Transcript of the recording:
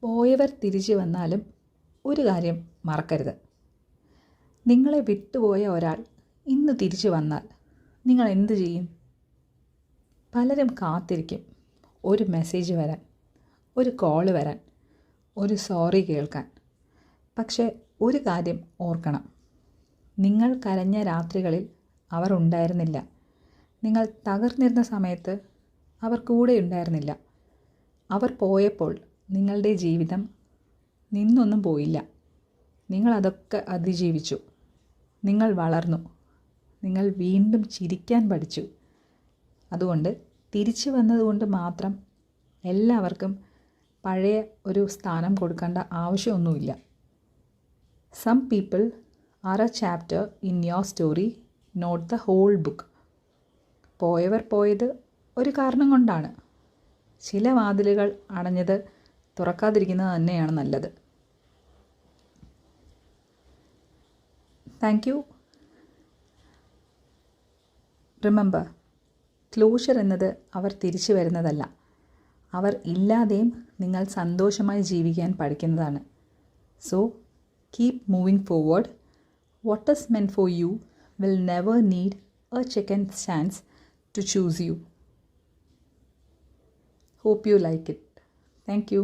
പോയവർ തിരിച്ചു വന്നാലും ഒരു കാര്യം മറക്കരുത്. നിങ്ങളെ വിട്ടുപോയ ഒരാൾ ഇന്ന് തിരിച്ചു വന്നാൽ നിങ്ങൾ എന്തു ചെയ്യും? പലരും കാത്തിരിക്കും ഒരു മെസ്സേജ് വരാൻ, ഒരു കോള് വരാൻ, ഒരു സോറി കേൾക്കാൻ. പക്ഷേ ഒരു കാര്യം ഓർക്കണം, നിങ്ങൾ കരഞ്ഞ രാത്രികളിൽ അവർ ഉണ്ടായിരുന്നില്ല. നിങ്ങൾ തകർന്നിരുന്ന സമയത്ത് അവർ കൂടെ ഉണ്ടായിരുന്നില്ല. അവർ പോയപ്പോൾ നിങ്ങളുടെ ജീവിതം നിന്നൊന്നും പോയില്ല. നിങ്ങളതൊക്കെ അതിജീവിച്ചു. നിങ്ങൾ വളർന്നു. നിങ്ങൾ വീണ്ടും ചിരിക്കാൻ പഠിച്ചു. അതുകൊണ്ട് തിരിച്ചു വന്നതുകൊണ്ട് മാത്രം എല്ലാവർക്കും പഴയ ഒരു സ്ഥാനം കൊടുക്കേണ്ട ആവശ്യമൊന്നുമില്ല. Some people are a chapter in your story, not the whole book. പോയവർ പോയത് ഒരു കാരണം കൊണ്ടാണ്. ചില വാതിലുകൾ അടഞ്ഞത് തുറക്കാതിരിക്കുന്നത് തന്നെയാണ് നല്ലത്. Thank you. റിമെമ്പർ, ക്ലോഷർ എന്നത് അവർ തിരിച്ചു വരുന്നതല്ല, അവർ ഇല്ലാതെയും നിങ്ങൾ സന്തോഷമായി ജീവിക്കാൻ പഠിക്കുന്നതാണ്. So keep moving forward. What is meant for you will never need A second chance to choose you. Hope you like it. Thank you.